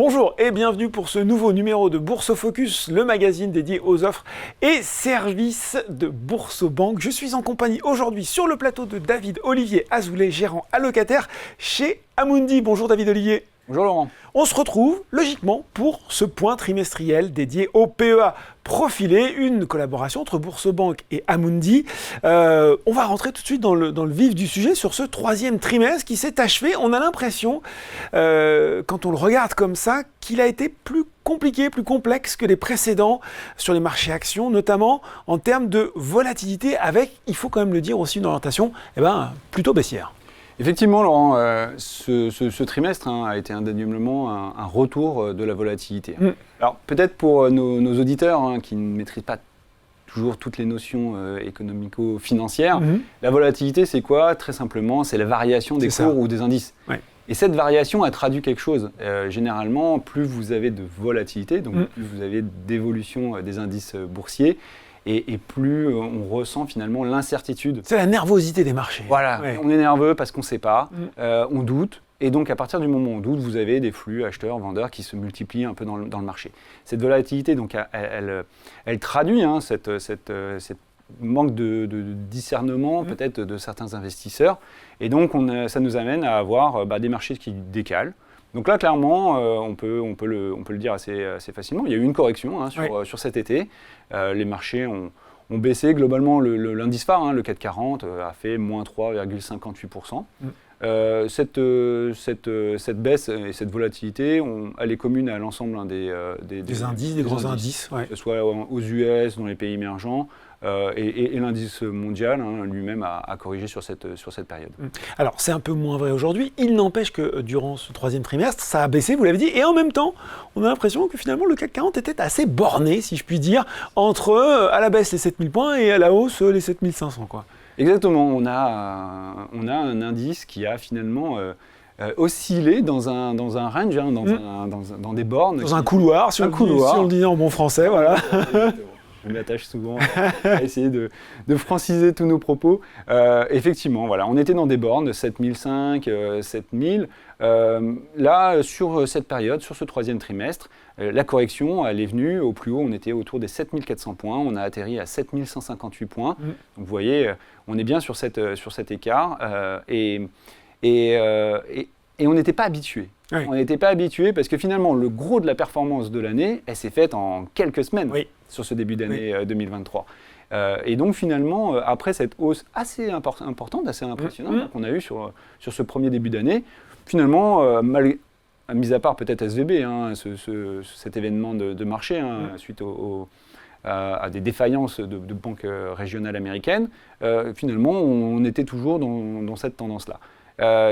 Bonjour et bienvenue pour ce nouveau numéro de Boursofocus, le magazine dédié aux offres et services de Boursobank. Je suis en compagnie aujourd'hui sur le plateau de David Olivier Azoulay, gérant allocataire chez Amundi. Bonjour David Olivier. Bonjour Laurent. On se retrouve logiquement pour ce point trimestriel dédié au PEA profilé, une collaboration entre Boursobank et Amundi. On va rentrer tout de suite dans le vif du sujet sur ce troisième trimestre qui s'est achevé. On a l'impression, quand on le regarde comme ça, qu'il a été plus compliqué, plus complexe que les précédents sur les marchés actions, notamment en termes de volatilité avec, il faut quand même le dire aussi, une orientation plutôt baissière. Effectivement, Laurent, ce trimestre a été indéniablement un retour de la volatilité. Alors, peut-être pour nos auditeurs qui ne maîtrisent pas toujours toutes les notions économico-financières, la volatilité, c'est quoi? Très simplement, c'est la variation des cours ou des indices. Ouais. Et cette variation, elle traduit quelque chose. Généralement, plus vous avez de volatilité, donc plus vous avez d'évolution des indices boursiers, et plus on ressent finalement l'incertitude. C'est la nervosité des marchés. Voilà, ouais. On est nerveux parce qu'on ne sait pas, on doute, et donc à partir du moment où on doute, vous avez des flux acheteurs-vendeurs qui se multiplient un peu dans le marché. Cette volatilité, donc, elle traduit cette manque de discernement peut-être de certains investisseurs, et donc ça nous amène à avoir des marchés qui décalent. Donc là, clairement, on peut le dire assez facilement. Il y a eu une correction sur cet été. Les marchés ont baissé. Globalement, l'indice phare, le CAC 40, a fait moins 3,58%. Cette baisse et cette volatilité, elle est commune à l'ensemble des indices, des gros indices. Que ce soit aux US, dans les pays émergents. Et l'indice mondial lui-même a corrigé sur cette période. Alors, c'est un peu moins vrai aujourd'hui. Il n'empêche que durant ce troisième trimestre, ça a baissé, vous l'avez dit. Et en même temps, on a l'impression que finalement, le CAC 40 était assez borné, si je puis dire, entre à la baisse les 7000 points et à la hausse les 7500, quoi. Exactement. On a un indice qui a finalement oscillé dans un range, dans des bornes. Dans un couloir, si on le dit en bon français, voilà. Je m'attache souvent à essayer de franciser tous nos propos. Effectivement, voilà, on était dans des bornes de 7005, 7000. Là, sur cette période, sur ce troisième trimestre, la correction, elle est venue au plus haut. On était autour des 7400 points. On a atterri à 7158 points. Donc, vous voyez, on est bien sur cet écart. Et on n'était pas habitué. Oui. On n'était pas habitué parce que finalement, le gros de la performance de l'année, elle s'est faite en quelques semaines sur ce début d'année 2023. Et donc finalement, après cette hausse assez importante, assez impressionnante qu'on a eue sur ce premier début d'année, finalement, mis à part peut-être SVB, cet événement de marché suite à des défaillances de banques régionales américaines, finalement, on était toujours dans cette tendance-là.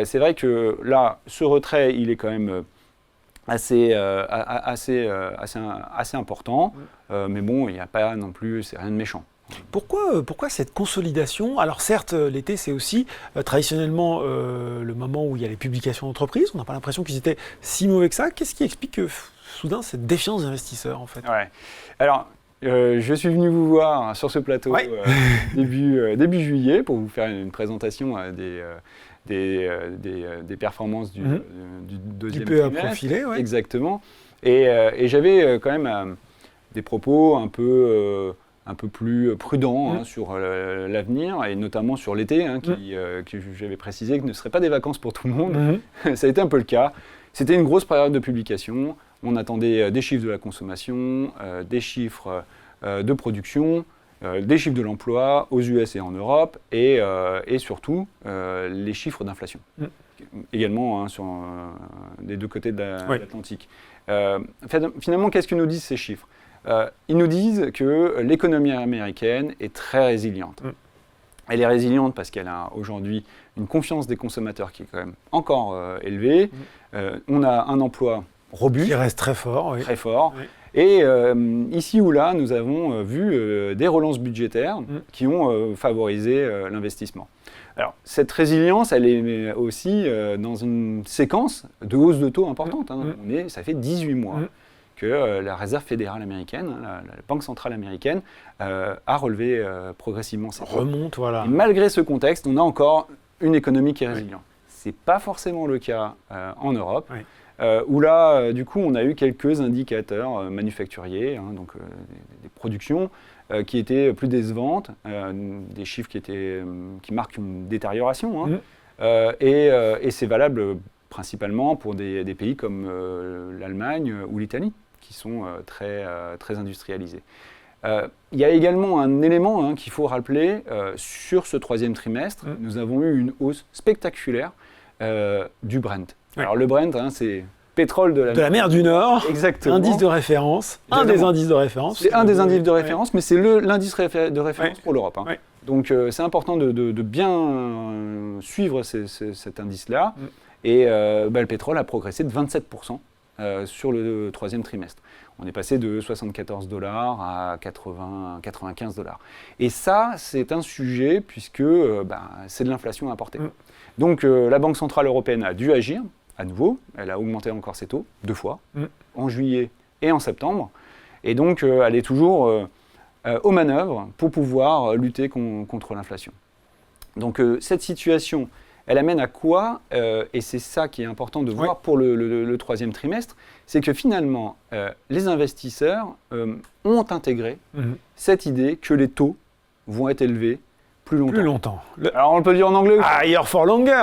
C'est vrai que là, ce retrait, il est quand même assez important, mais bon, il n'y a pas non plus, c'est rien de méchant. Pourquoi cette consolidation? Alors certes, l'été, c'est aussi traditionnellement le moment où il y a les publications d'entreprises. On n'a pas l'impression qu'ils étaient si mauvais que ça. Qu'est-ce qui explique soudain cette défiance des investisseurs, en fait? Alors, je suis venu vous voir sur ce plateau début juillet pour vous faire une présentation des performances du deuxième trimestre. Profilé, Exactement. Et j'avais quand même des propos un peu plus prudents sur l'avenir, et notamment sur l'été, que j'avais précisé que ne seraient pas des vacances pour tout le monde. Ça a été un peu le cas. C'était une grosse période de publication. On attendait des chiffres de la consommation, des chiffres de production, des chiffres de l'emploi aux US et en Europe, et surtout les chiffres d'inflation, également sur les deux côtés de l'Atlantique. Finalement, qu'est-ce que nous disent ces chiffres? Ils nous disent que l'économie américaine est très résiliente. Elle est résiliente parce qu'elle a aujourd'hui une confiance des consommateurs qui est quand même encore élevée. On a un emploi robuste. Qui reste très fort. Très fort. Oui. Et ici ou là, nous avons vu des relances budgétaires qui ont favorisé l'investissement. Alors, cette résilience, elle est aussi dans une séquence de hausse de taux importante. Ça fait 18 mois que la Réserve fédérale américaine, la Banque centrale américaine, a relevé progressivement ses taux. Remonte, voilà. Et malgré ce contexte, on a encore une économie qui est résiliente. Ce n'est pas forcément le cas en Europe. où là, du coup, on a eu quelques indicateurs manufacturiers, donc des productions qui étaient plus décevantes, des chiffres qui marquent une détérioration. Et c'est valable principalement pour des pays comme l'Allemagne ou l'Italie, qui sont très industrialisés. Il y a également un élément qu'il faut rappeler. Sur ce troisième trimestre, nous avons eu une hausse spectaculaire du Brent. Alors le Brent, c'est pétrole de la mer du Nord, exactement. Indice de référence, un des indices de référence. C'est un des indices de référence, mais c'est l'indice de référence pour l'Europe. Donc c'est important de bien suivre cet indice-là. Et le pétrole a progressé de 27% sur le troisième trimestre. On est passé de 74 $ à 95 $. Et ça, c'est un sujet puisque c'est de l'inflation importée. Donc la Banque Centrale Européenne a dû agir à nouveau. Elle a augmenté encore ses taux 2 fois, en juillet et en septembre. Et donc elle est toujours aux manœuvres pour pouvoir lutter contre l'inflation. Donc cette situation, elle amène à quoi et c'est ça qui est important de voir pour le troisième trimestre, c'est que finalement, les investisseurs ont intégré cette idée que les taux vont être élevés plus longtemps. Alors on peut dire en anglais. Higher for longer,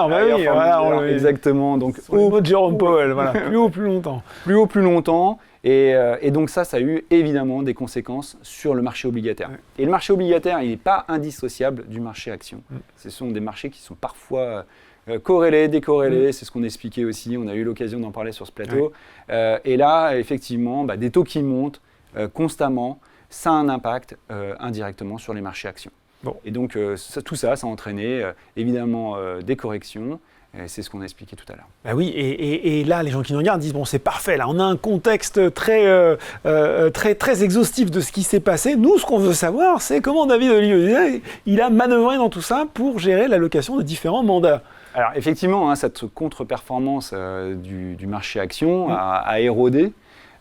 exactement. Donc au mot de Jérôme Powell, plus haut, plus longtemps. Plus haut, plus longtemps. Et donc ça a eu évidemment des conséquences sur le marché obligataire. Et le marché obligataire, il n'est pas indissociable du marché action. Ce sont des marchés qui sont parfois corrélés, décorrélés, c'est ce qu'on expliquait aussi, on a eu l'occasion d'en parler sur ce plateau. Et là, effectivement, des taux qui montent constamment, ça a un impact indirectement sur les marchés actions. Et donc tout ça a entraîné évidemment des corrections. C'est ce qu'on a expliqué tout à l'heure. Bah oui, et là, les gens qui nous regardent disent, bon, c'est parfait, là, on a un contexte très exhaustif de ce qui s'est passé. Nous, ce qu'on veut savoir, c'est comment David Olivier, il a manœuvré dans tout ça pour gérer l'allocation de différents mandats. Alors, effectivement, cette contre-performance du marché action a érodé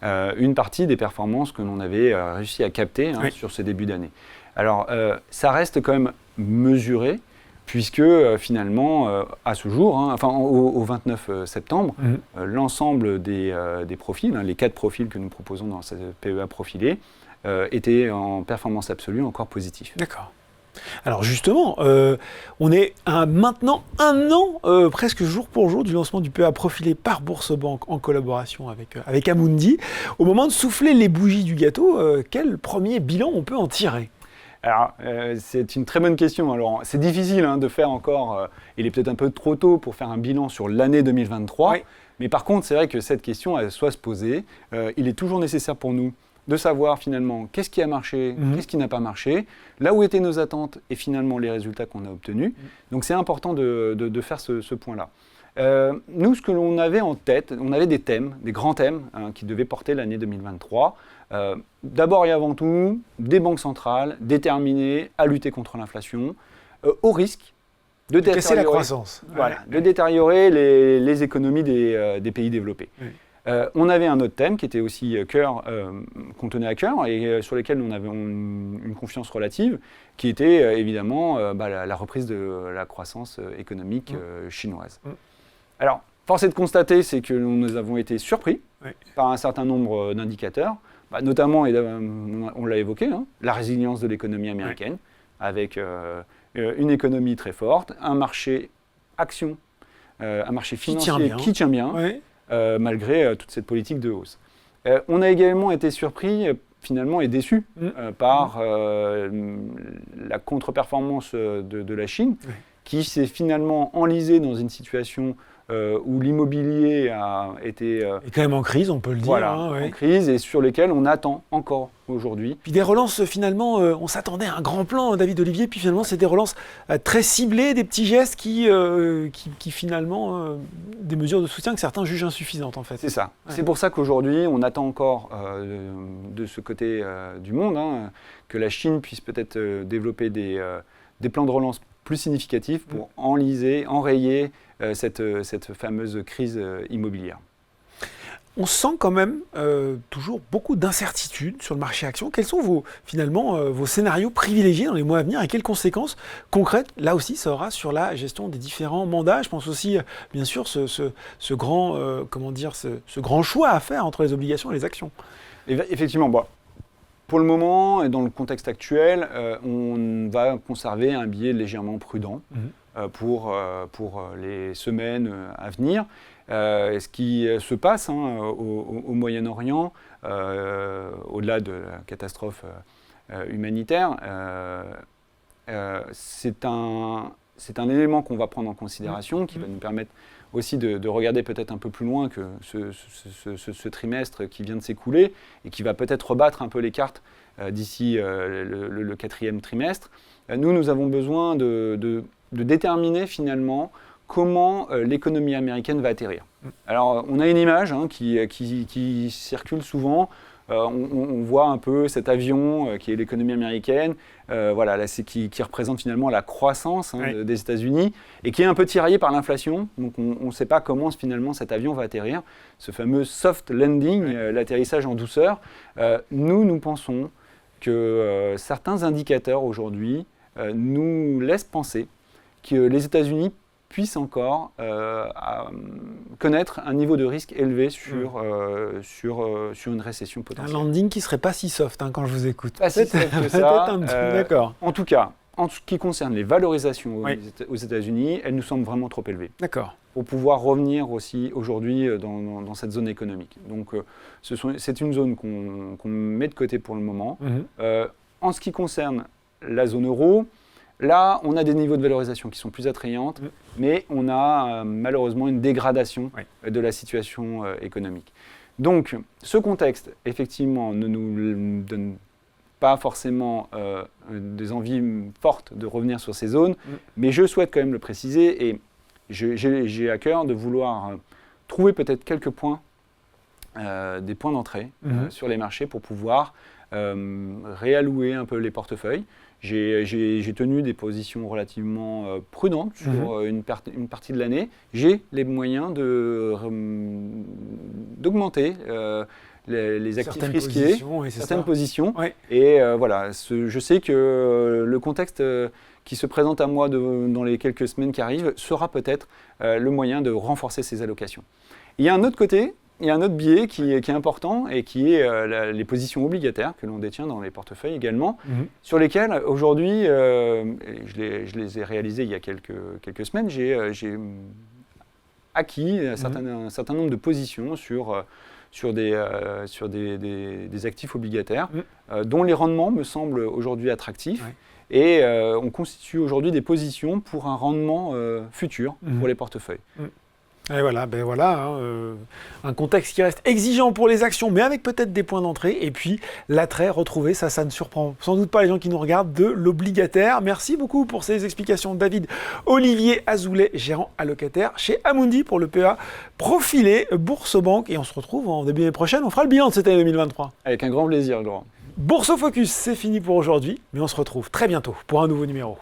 une partie des performances que l'on avait réussi à capter sur ce début d'année. Alors, ça reste quand même mesuré, puisque finalement, à ce jour, au 29 septembre, l'ensemble des profils, les 4 profils que nous proposons dans cette PEA profilée, étaient en performance absolue encore positifs. D'accord. Alors justement, on est maintenant un an, presque jour pour jour, du lancement du PEA profilé par Boursorama en collaboration avec Amundi. Au moment de souffler les bougies du gâteau, quel premier bilan on peut en tirer ? Alors, c'est une très bonne question. Alors, c'est difficile de faire encore, il est peut-être un peu trop tôt pour faire un bilan sur l'année 2023, mais par contre, c'est vrai que cette question, elle doit se poser. Il est toujours nécessaire pour nous de savoir finalement qu'est-ce qui a marché, qu'est-ce qui n'a pas marché, là où étaient nos attentes et finalement les résultats qu'on a obtenus. Donc, c'est important de faire ce point-là. Nous, ce que l'on avait en tête, on avait des thèmes, des grands thèmes qui devaient porter l'année 2023. D'abord et avant tout, des banques centrales déterminées à lutter contre l'inflation, au risque de casser la croissance. De détériorer les économies des pays développés. On avait un autre thème qui était aussi qu'on tenait à cœur et sur lequel on avait une confiance relative, qui était évidemment la reprise de la croissance économique chinoise. Alors, force est de constater, c'est que nous avons été surpris par un certain nombre d'indicateurs, notamment, et on l'a évoqué, la résilience de l'économie américaine, avec une économie très forte, un marché action, un marché financier qui tient bien, malgré toute cette politique de hausse. On a également été surpris, finalement, et déçus par la contre-performance de la Chine, qui s'est finalement enlisée dans une situation où l'immobilier a été... est quand même en crise, on peut le dire. En crise, et sur lesquels on attend encore aujourd'hui. Puis des relances, finalement, on s'attendait à un grand plan, David Olivier, puis finalement, c'est des relances très ciblées, des petits gestes qui finalement, des mesures de soutien que certains jugent insuffisantes, en fait. C'est ça. C'est pour ça qu'aujourd'hui, on attend encore de ce côté du monde, que la Chine puisse peut-être développer des plans de relance plus significatifs pour enrayer cette fameuse crise immobilière. On sent quand même toujours beaucoup d'incertitudes sur le marché actions. Quels sont vos scénarios privilégiés dans les mois à venir et quelles conséquences concrètes, là aussi, ça aura sur la gestion des différents mandats? Je pense aussi, bien sûr, ce grand choix à faire entre les obligations et les actions. Effectivement, bon, pour le moment et dans le contexte actuel, on va conserver un biais légèrement prudent pour les semaines à venir. Ce qui se passe au Moyen-Orient, au-delà de la catastrophe humanitaire, c'est un élément qu'on va prendre en considération, qui va nous permettre aussi de regarder peut-être un peu plus loin que ce trimestre qui vient de s'écouler et qui va peut-être rebattre un peu les cartes d'ici le quatrième trimestre. Nous avons besoin de déterminer finalement comment l'économie américaine va atterrir. Alors, on a une image qui circule souvent. On voit un peu cet avion qui est l'économie américaine, qui représente finalement la croissance des États-Unis et qui est un peu tiraillé par l'inflation. Donc, on ne sait pas comment finalement cet avion va atterrir. Ce fameux soft landing, l'atterrissage en douceur. Nous pensons que certains indicateurs aujourd'hui nous laissent penser que les États-Unis puissent encore connaître un niveau de risque élevé sur une récession potentielle. Un landing qui ne serait pas si soft quand je vous écoute. Pas si soft que ça. D'accord. En tout cas, en ce qui concerne les valorisations aux États-Unis, elles nous semblent vraiment trop élevées. D'accord. Pour pouvoir revenir aussi aujourd'hui dans cette zone économique. Donc c'est une zone qu'on met de côté pour le moment. En ce qui concerne la zone euro, là, on a des niveaux de valorisation qui sont plus attrayantes, mais on a malheureusement une dégradation de la situation économique. Donc, ce contexte, effectivement, ne nous donne pas forcément des envies fortes de revenir sur ces zones, mais je souhaite quand même le préciser et j'ai à cœur de vouloir trouver peut-être quelques points, des points d'entrée sur les marchés pour pouvoir réallouer un peu les portefeuilles. J'ai tenu des positions relativement prudentes sur une partie de l'année. J'ai les moyens d'augmenter les actifs risqués, certaines positions. Ouais. Et je sais que le contexte qui se présente à moi dans les quelques semaines qui arrivent sera peut-être le moyen de renforcer ces allocations. Il y a un autre côté. Il y a un autre biais qui est important et qui est les positions obligataires que l'on détient dans les portefeuilles également, sur lesquelles aujourd'hui, je les ai réalisées il y a quelques semaines, j'ai acquis un certain nombre de positions sur des actifs obligataires dont les rendements me semblent aujourd'hui attractifs. Et on constitue aujourd'hui des positions pour un rendement futur pour les portefeuilles. Et voilà, un contexte qui reste exigeant pour les actions, mais avec peut-être des points d'entrée. Et puis, l'attrait retrouvé, ça ne surprend sans doute pas les gens qui nous regardent, de l'obligataire. Merci beaucoup pour ces explications, David Olivier Azoulay, gérant allocataire chez Amundi pour le PEA profilé Boursorama. Et on se retrouve en début d'année prochaine. On fera le bilan de cette année 2023. Avec un grand plaisir, Laurent. Bourse au Focus, c'est fini pour aujourd'hui, mais on se retrouve très bientôt pour un nouveau numéro.